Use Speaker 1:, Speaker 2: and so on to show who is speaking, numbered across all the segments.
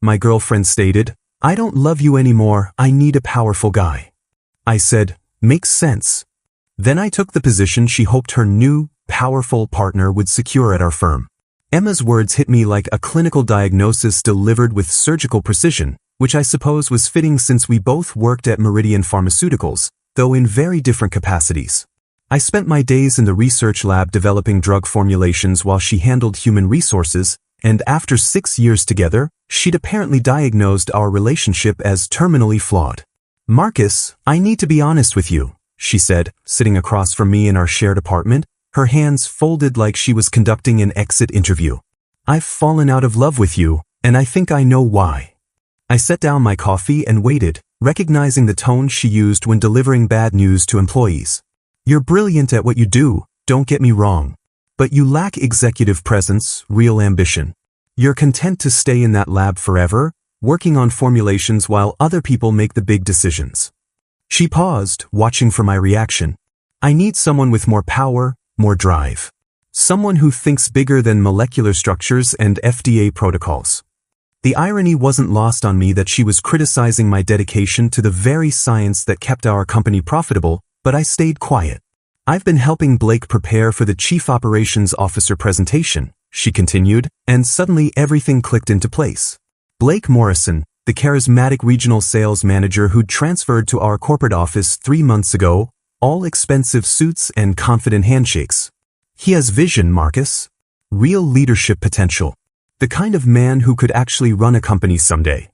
Speaker 1: my girlfriend stated. I don't love you anymore, I need a powerful guy. I said, makes sense. Then I took the position she hoped her new, powerful partner would secure at our firm. Emma's words hit me like a clinical diagnosis delivered with surgical precision, which I suppose was fitting since we both worked at Meridian Pharmaceuticals, though in very different capacities. I spent my days in the research lab developing drug formulations while she handled human resources, and after 6 years together, she'd apparently diagnosed our relationship as terminally flawed. Marcus, I need to be honest with you, she said, sitting across from me in our shared apartment, her hands folded like she was conducting an exit interview. I've fallen out of love with you, and I think I know why. I set down my coffee and waited, recognizing the tone she used when delivering bad news to employees. You're brilliant at what you do, don't get me wrong. But you lack executive presence, real ambition. You're content to stay in that lab forever, working on formulations while other people make the big decisions. She paused, watching for my reaction. I need someone with more power, more drive. Someone who thinks bigger than molecular structures and FDA protocols. The irony wasn't lost on me that she was criticizing my dedication to the very science that kept our company profitable, but I stayed quiet. I've been helping Blake prepare for the Chief Operations Officer presentation, she continued, and suddenly everything clicked into place. Blake Morrison, the charismatic regional sales manager who'd transferred to our corporate office 3 months ago, all expensive suits and confident handshakes. He has vision, Marcus. Real leadership potential. The kind of man who could actually run a company someday.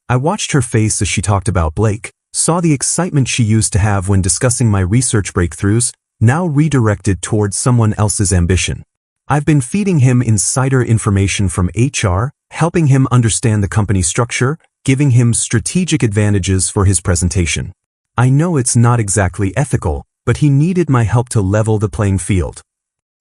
Speaker 1: I watched her face as she talked about Blake, saw the excitement she used to have when discussing my research breakthroughs, now redirected towards someone else's ambition. I've been feeding him insider information from HR, helping him understand the company structure, giving him strategic advantages for his presentation. I know it's not exactly ethical, but he needed my help to level the playing field.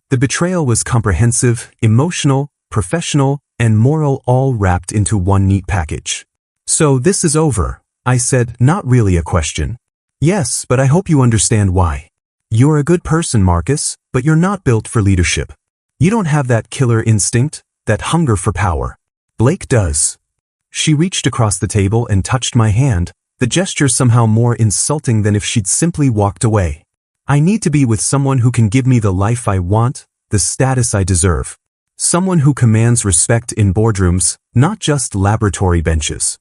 Speaker 1: The betrayal was comprehensive, emotional, professional, and moral, all wrapped into one neat package. So this is over, I said, not really a question. Yes, but I hope you understand why. You're a good person, Marcus, but you're not built for leadership. You don't have that killer instinct, that hunger for power. Blake does. She reached across the table and touched my hand, the gesture somehow more insulting than if she'd simply walked away. I need to be with someone who can give me the life I want, the status I deserve. Someone who commands respect in boardrooms, not just laboratory benches.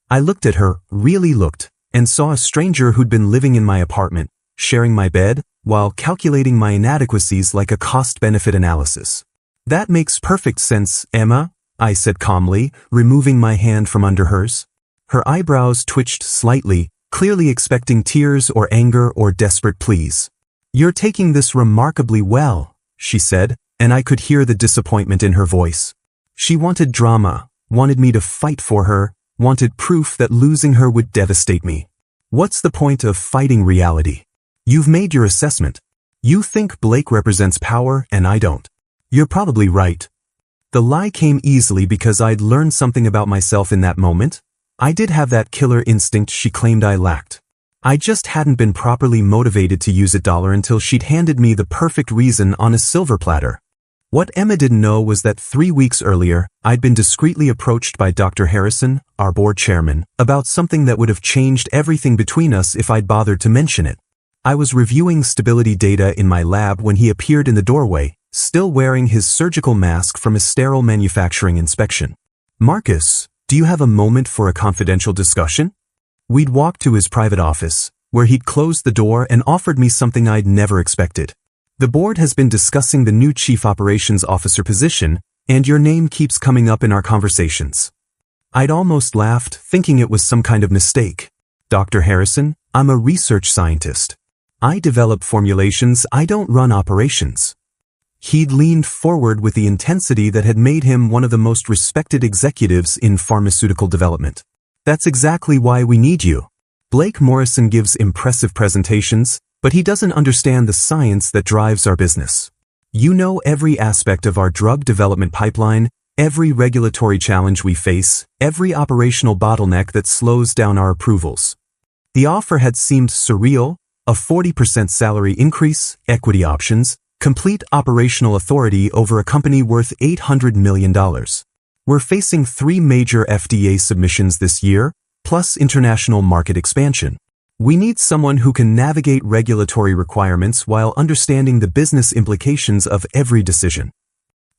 Speaker 1: I looked at her, really looked, and saw a stranger who'd been living in my apartment, sharing my bed, while calculating my inadequacies like a cost-benefit analysis. That makes perfect sense, Emma, I said calmly, removing my hand from under hers. Her eyebrows twitched slightly, clearly expecting tears or anger or desperate pleas. You're taking this remarkably well, she said, and I could hear the disappointment in her voice. She wanted drama, wanted me to fight for her, wanted proof that losing her would devastate me. What's the point of fighting reality? You've made your assessment. You think Blake represents power and I don't. You're probably right. The lie came easily because I'd learned something about myself in that moment. I did have that killer instinct she claimed I lacked. I just hadn't been properly motivated to use it until she'd handed me the perfect reason on a silver platter. What Emma didn't know was that 3 weeks earlier, I'd been discreetly approached by Dr. Harrison, our board chairman, about something that would have changed everything between us if I'd bothered to mention it. I was reviewing stability data in my lab when he appeared in the doorway, still wearing his surgical mask from a sterile manufacturing inspection. Marcus, do you have a moment for a confidential discussion? We'd walked to his private office, where he'd closed the door and offered me something I'd never expected. The board has been discussing the new Chief Operations Officer position, and your name keeps coming up in our conversations. I'd almost laughed, thinking it was some kind of mistake. Dr. Harrison, I'm a research scientist. I develop formulations, I don't run operations. He'd leaned forward with the intensity that had made him one of the most respected executives in pharmaceutical development. That's exactly why we need you. Blake Morrison gives impressive presentations, but he doesn't understand the science that drives our business. You know every aspect of our drug development pipeline, every regulatory challenge we face, every operational bottleneck that slows down our approvals. The offer had seemed surreal, a 40% salary increase, equity options, complete operational authority over a company worth $800 million. We're facing 3 major FDA submissions this year, plus international market expansion. We need someone who can navigate regulatory requirements while understanding the business implications of every decision.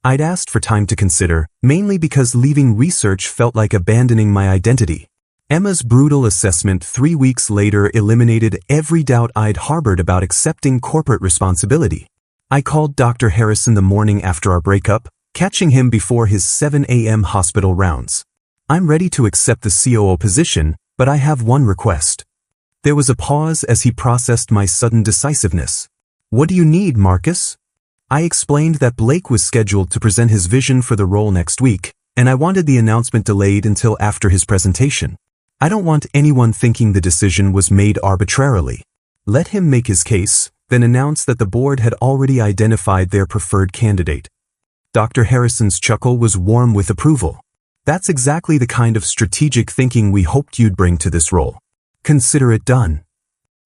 Speaker 1: I'd asked for time to consider, mainly because leaving research felt like abandoning my identity. Emma's brutal assessment 3 weeks later eliminated every doubt I'd harbored about accepting corporate responsibility. I called Dr. Harrison the morning after our breakup, catching him before his 7 a.m. hospital rounds. I'm ready to accept the COO position, but I have one request. There was a pause as he processed my sudden decisiveness. What do you need, Marcus? I explained that Blake was scheduled to present his vision for the role next week, and I wanted the announcement delayed until after his presentation. I don't want anyone thinking the decision was made arbitrarily. Let him make his case, then announce that the board had already identified their preferred candidate. Dr. Harrison's chuckle was warm with approval. That's exactly the kind of strategic thinking we hoped you'd bring to this role. Consider it done.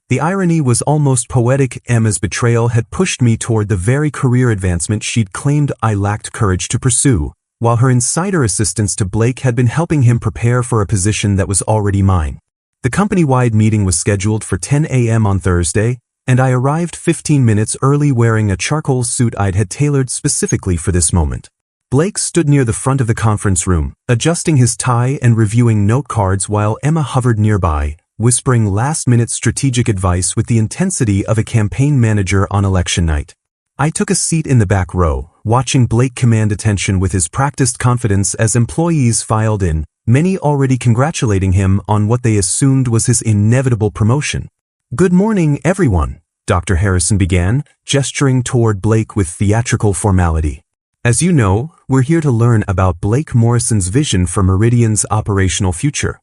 Speaker 1: The irony was almost poetic. Emma's betrayal had pushed me toward the very career advancement she'd claimed I lacked courage to pursue, while her insider assistance to Blake had been helping him prepare for a position that was already mine. The company-wide meeting was scheduled for 10 a.m. on Thursday, and I arrived 15 minutes early wearing a charcoal suit I'd had tailored specifically for this moment. Blake stood near the front of the conference room, adjusting his tie and reviewing note cards while Emma hovered nearby, whispering last-minute strategic advice with the intensity of a campaign manager on election night. I took a seat in the back row, watching Blake command attention with his practiced confidence as employees filed in, many already congratulating him on what they assumed was his inevitable promotion. "Good morning, everyone," Dr. Harrison began, gesturing toward Blake with theatrical formality. "As you know, we're here to learn about Blake Morrison's vision for Meridian's operational future."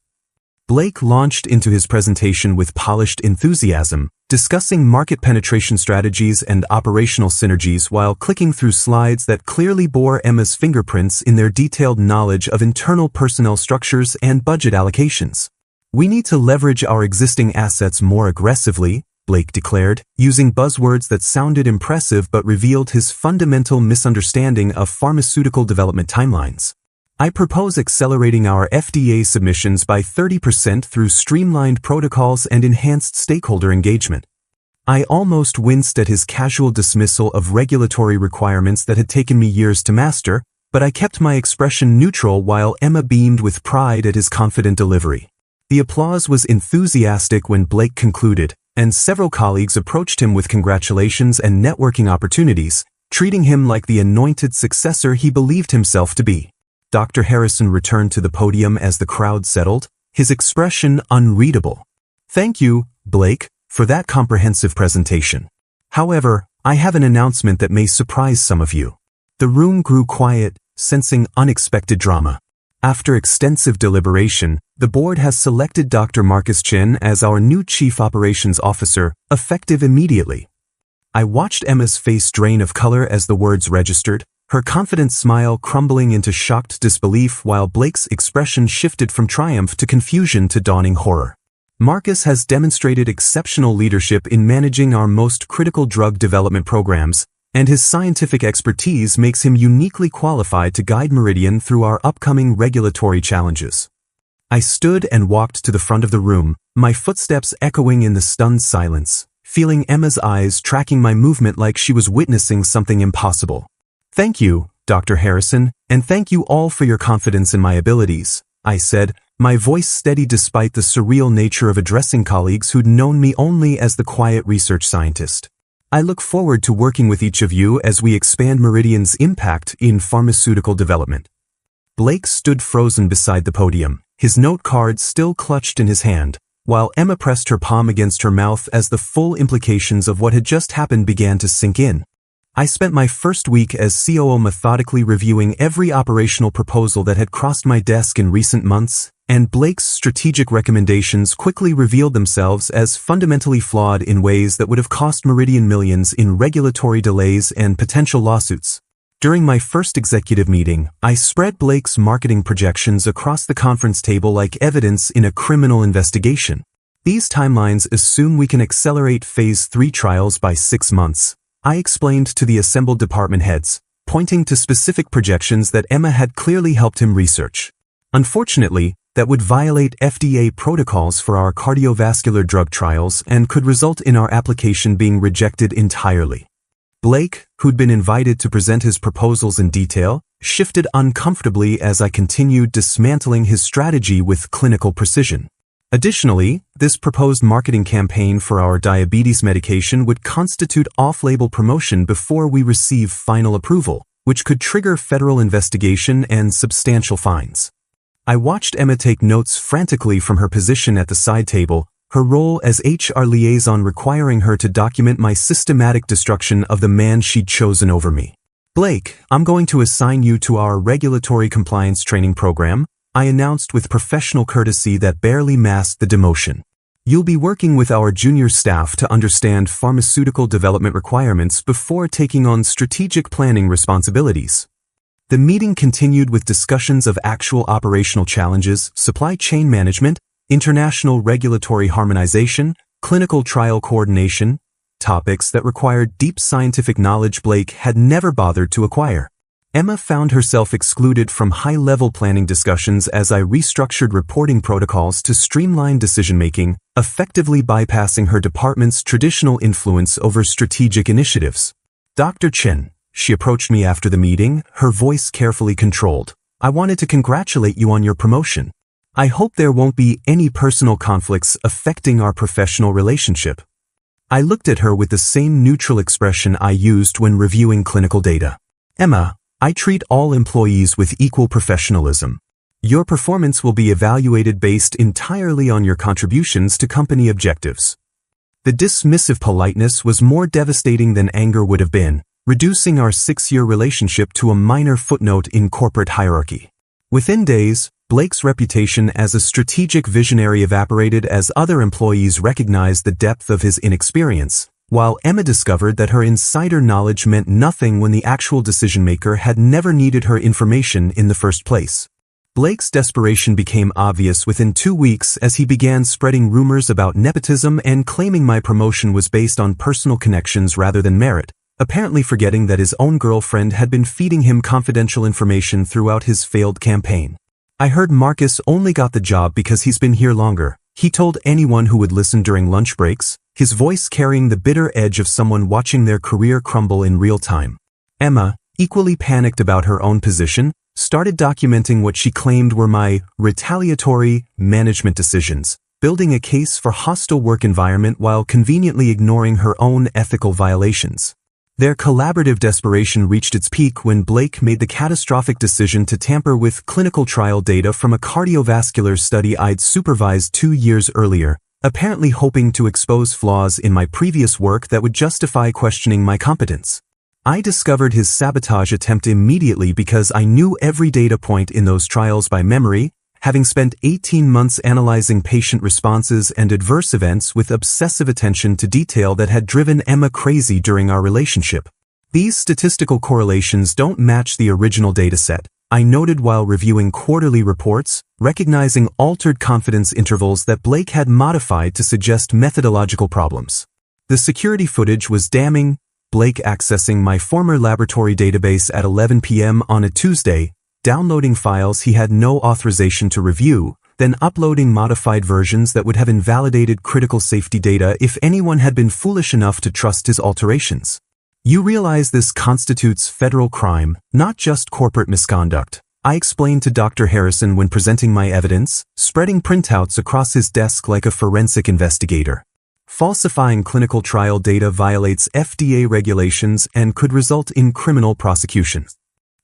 Speaker 1: Blake launched into his presentation with polished enthusiasm, discussing market penetration strategies and operational synergies while clicking through slides that clearly bore Emma's fingerprints in their detailed knowledge of internal personnel structures and budget allocations. "We need to leverage our existing assets more aggressively," Blake declared, using buzzwords that sounded impressive but revealed his fundamental misunderstanding of pharmaceutical development timelines. "I propose accelerating our FDA submissions by 30% through streamlined protocols and enhanced stakeholder engagement." I almost winced at his casual dismissal of regulatory requirements that had taken me years to master, but I kept my expression neutral while Emma beamed with pride at his confident delivery. The applause was enthusiastic when Blake concluded, and several colleagues approached him with congratulations and networking opportunities, treating him like the anointed successor he believed himself to be. Dr. Harrison returned to the podium as the crowd settled, his expression unreadable. "Thank you, Blake, for that comprehensive presentation. However, I have an announcement that may surprise some of you." The room grew quiet, sensing unexpected drama. After extensive deliberation, the board has selected Dr. Marcus Chen as our new Chief Operations Officer, effective immediately. I watched Emma's face drain of color as the words registered, her confident smile crumbling into shocked disbelief while Blake's expression shifted from triumph to confusion to dawning horror. Marcus has demonstrated exceptional leadership in managing our most critical drug development programs, and his scientific expertise makes him uniquely qualified to guide Meridian through our upcoming regulatory challenges. I stood and walked to the front of the room, my footsteps echoing in the stunned silence, feeling Emma's eyes tracking my movement like she was witnessing something impossible. "Thank you, Dr. Harrison, and thank you all for your confidence in my abilities," I said, my voice steady despite the surreal nature of addressing colleagues who'd known me only as the quiet research scientist. "I look forward to working with each of you as we expand Meridian's impact in pharmaceutical development." Blake stood frozen beside the podium, his note card still clutched in his hand, while Emma pressed her palm against her mouth as the full implications of what had just happened began to sink in. I spent my first week as COO methodically reviewing every operational proposal that had crossed my desk in recent months, and Blake's strategic recommendations quickly revealed themselves as fundamentally flawed in ways that would have cost Meridian millions in regulatory delays and potential lawsuits. During my first executive meeting, I spread Blake's marketing projections across the conference table like evidence in a criminal investigation. "These timelines assume we can accelerate Phase 3 trials by 6 months. I explained to the assembled department heads, pointing to specific projections that Emma had clearly helped him research. Unfortunately, that would violate FDA protocols for our cardiovascular drug trials and could result in our application being rejected entirely. Blake, who'd been invited to present his proposals in detail, shifted uncomfortably as I continued dismantling his strategy with clinical precision. Additionally, this proposed marketing campaign for our diabetes medication would constitute off-label promotion before we receive final approval, which could trigger federal investigation and substantial fines. I watched Emma take notes frantically from her position at the side table, her role as HR liaison requiring her to document my systematic destruction of the man she'd chosen over me. Blake, I'm going to assign you to our regulatory compliance training program, I announced with professional courtesy that barely masked the demotion. You'll be working with our junior staff to understand pharmaceutical development requirements before taking on strategic planning responsibilities. The meeting continued with discussions of actual operational challenges, supply chain management, international regulatory harmonization, clinical trial coordination, topics that required deep scientific knowledge Blake had never bothered to acquire. Emma found herself excluded from high-level planning discussions as I restructured reporting protocols to streamline decision-making, effectively bypassing her department's traditional influence over strategic initiatives. Dr. Chen, she approached me after the meeting, her voice carefully controlled. I wanted to congratulate you on your promotion. I hope there won't be any personal conflicts affecting our professional relationship. I looked at her with the same neutral expression I used when reviewing clinical data. Emma, I treat all employees with equal professionalism. Your performance will be evaluated based entirely on your contributions to company objectives. The dismissive politeness was more devastating than anger would have been, reducing our 6-year relationship to a minor footnote in corporate hierarchy. Within days, Blake's reputation as a strategic visionary evaporated as other employees recognized the depth of his inexperience, while Emma discovered that her insider knowledge meant nothing when the actual decision-maker had never needed her information in the first place. Blake's desperation became obvious within 2 weeks as he began spreading rumors about nepotism and claiming my promotion was based on personal connections rather than merit, apparently forgetting that his own girlfriend had been feeding him confidential information throughout his failed campaign. I heard Marcus only got the job because he's been here longer, he told anyone who would listen during lunch breaks, his voice carrying the bitter edge of someone watching their career crumble in real time. Emma, equally panicked about her own position, started documenting what she claimed were my retaliatory management decisions, building a case for hostile work environment while conveniently ignoring her own ethical violations. Their collaborative desperation reached its peak when Blake made the catastrophic decision to tamper with clinical trial data from a cardiovascular study I'd supervised 2 years earlier, apparently hoping to expose flaws in my previous work that would justify questioning my competence. I discovered his sabotage attempt immediately because I knew every data point in those trials by memory, having spent 18 months analyzing patient responses and adverse events with obsessive attention to detail that had driven Emma crazy during our relationship. These statistical correlations don't match the original dataset, I noted while reviewing quarterly reports, recognizing altered confidence intervals that Blake had modified to suggest methodological problems. The security footage was damning, Blake accessing my former laboratory database at 11 p.m. on a Tuesday, downloading files he had no authorization to review, then uploading modified versions that would have invalidated critical safety data if anyone had been foolish enough to trust his alterations. You realize this constitutes federal crime, not just corporate misconduct, I explained to Dr. Harrison when presenting my evidence, spreading printouts across his desk like a forensic investigator. Falsifying clinical trial data violates FDA regulations and could result in criminal prosecution.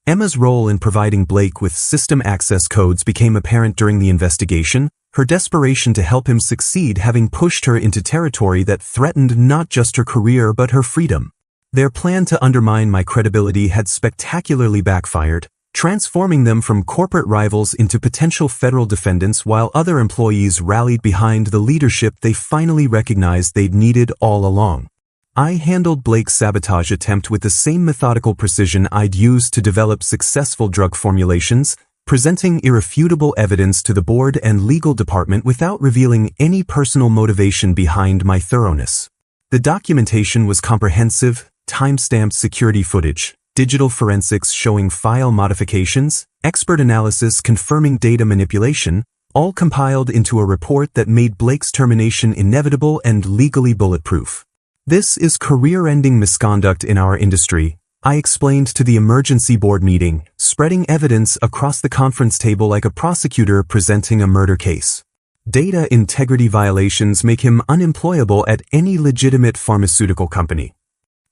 Speaker 1: Emma's role in providing Blake with system access codes became apparent during the investigation, her desperation to help him succeed having pushed her into territory that threatened not just her career but her freedom. Their plan to undermine my credibility had spectacularly backfired, transforming them from corporate rivals into potential federal defendants while other employees rallied behind the leadership they finally recognized they'd needed all along. I handled Blake's sabotage attempt with the same methodical precision I'd used to develop successful drug formulations, presenting irrefutable evidence to the board and legal department without revealing any personal motivation behind my thoroughness. The documentation was comprehensive, time-stamped security footage, digital forensics showing file modifications, expert analysis confirming data manipulation, all compiled into a report that made Blake's termination inevitable and legally bulletproof. This is career-ending misconduct in our industry, I explained to the emergency board meeting, spreading evidence across the conference table like a prosecutor presenting a murder case. Data integrity violations make him unemployable at any legitimate pharmaceutical company.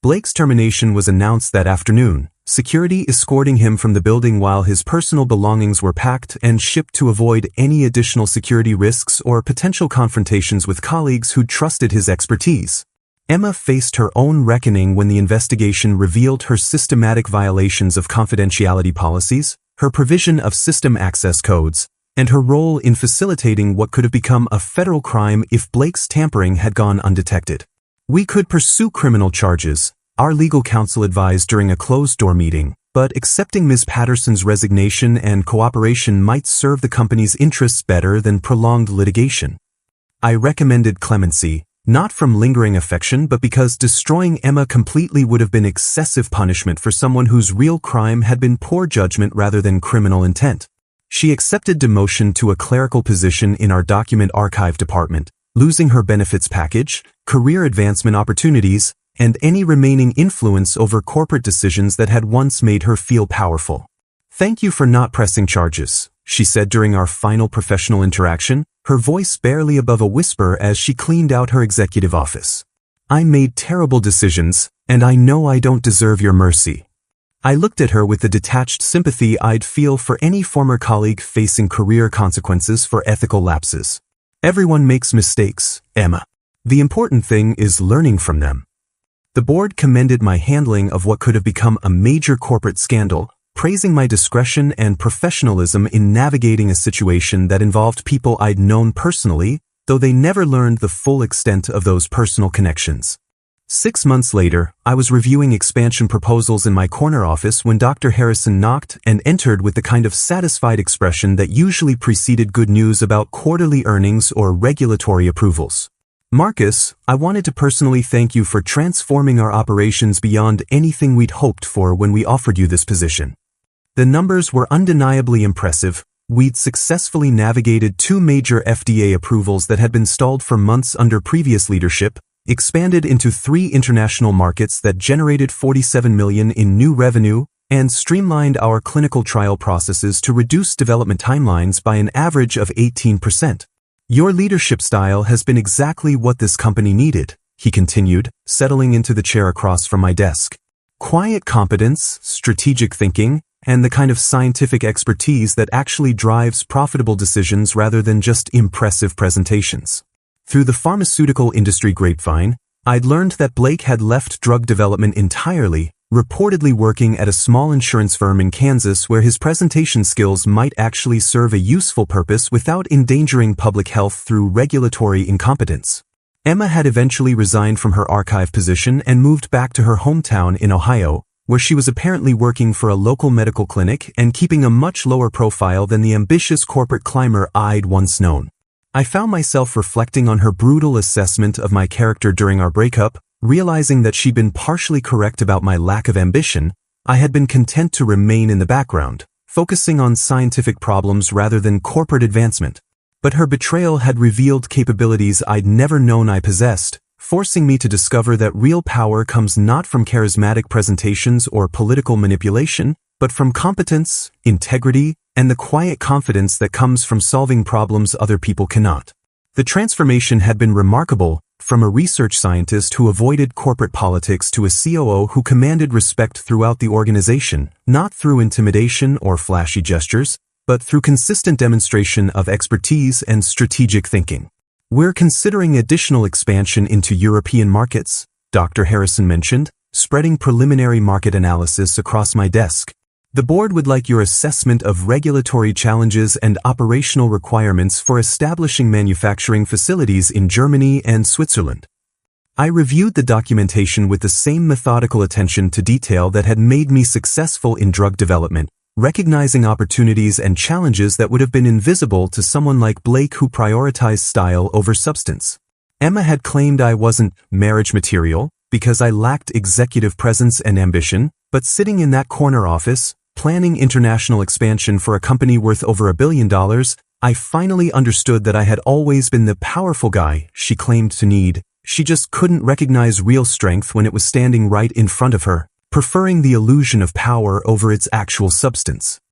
Speaker 1: Blake's termination was announced that afternoon, security escorting him from the building while his personal belongings were packed and shipped to avoid any additional security risks or potential confrontations with colleagues who trusted his expertise. Emma faced her own reckoning when the investigation revealed her systematic violations of confidentiality policies, her provision of system access codes, and her role in facilitating what could have become a federal crime if Blake's tampering had gone undetected. We could pursue criminal charges, our legal counsel advised during a closed-door meeting, but accepting Ms. Patterson's resignation and cooperation might serve the company's interests better than prolonged litigation. I recommended clemency, not from lingering affection but because destroying Emma completely would have been excessive punishment for someone whose real crime had been poor judgment rather than criminal intent. She accepted demotion to a clerical position in our document archive department, losing her benefits package, career advancement opportunities, and any remaining influence over corporate decisions that had once made her feel powerful. "Thank you for not pressing charges," she said during our final professional interaction, her voice barely above a whisper as she cleaned out her executive office. "I made terrible decisions, and I know I don't deserve your mercy." I looked at her with the detached sympathy I'd feel for any former colleague facing career consequences for ethical lapses. "Everyone makes mistakes, Emma. The important thing is learning from them." The board commended my handling of what could have become a major corporate scandal, praising my discretion and professionalism in navigating a situation that involved people I'd known personally, though they never learned the full extent of those personal connections. 6 months later, I was reviewing expansion proposals in my corner office when Dr. Harrison knocked and entered with the kind of satisfied expression that usually preceded good news about quarterly earnings or regulatory approvals. "Marcus, I wanted to personally thank you for transforming our operations beyond anything we'd hoped for when we offered you this position. The numbers were undeniably impressive. We'd successfully navigated 2 major FDA approvals that had been stalled for months under previous leadership, expanded into 3 international markets that generated $47 million in new revenue, and streamlined our clinical trial processes to reduce development timelines by an average of 18%. Your leadership style has been exactly what this company needed," he continued, settling into the chair across from my desk. "Quiet competence, strategic thinking, and the kind of scientific expertise that actually drives profitable decisions rather than just impressive presentations." Through the pharmaceutical industry grapevine, I'd learned that Blake had left drug development entirely, reportedly working at a small insurance firm in Kansas where his presentation skills might actually serve a useful purpose without endangering public health through regulatory incompetence. Emma had eventually resigned from her archive position and moved back to her hometown in Ohio, where she was apparently working for a local medical clinic and keeping a much lower profile than the ambitious corporate climber I'd once known. I found myself reflecting on her brutal assessment of my character during our breakup, realizing that she'd been partially correct about my lack of ambition. I had been content to remain in the background, focusing on scientific problems rather than corporate advancement. But her betrayal had revealed capabilities I'd never known I possessed, forcing me to discover that real power comes not from charismatic presentations or political manipulation, but from competence, integrity, and the quiet confidence that comes from solving problems other people cannot. The transformation had been remarkable, from a research scientist who avoided corporate politics to a COO who commanded respect throughout the organization, not through intimidation or flashy gestures, but through consistent demonstration of expertise and strategic thinking. "We're considering additional expansion into European markets," Dr. Harrison mentioned, spreading preliminary market analysis across my desk. "The board would like your assessment of regulatory challenges and operational requirements for establishing manufacturing facilities in Germany and Switzerland." I reviewed the documentation with the same methodical attention to detail that had made me successful in drug development, recognizing opportunities and challenges that would have been invisible to someone like Blake who prioritized style over substance. Emma had claimed I wasn't marriage material because I lacked executive presence and ambition, But sitting in that corner office, planning international expansion for a company worth over $1 billion, I finally understood that I had always been the powerful guy she claimed to need. She just couldn't recognize real strength when it was standing right in front of her, preferring the illusion of power over its actual substance.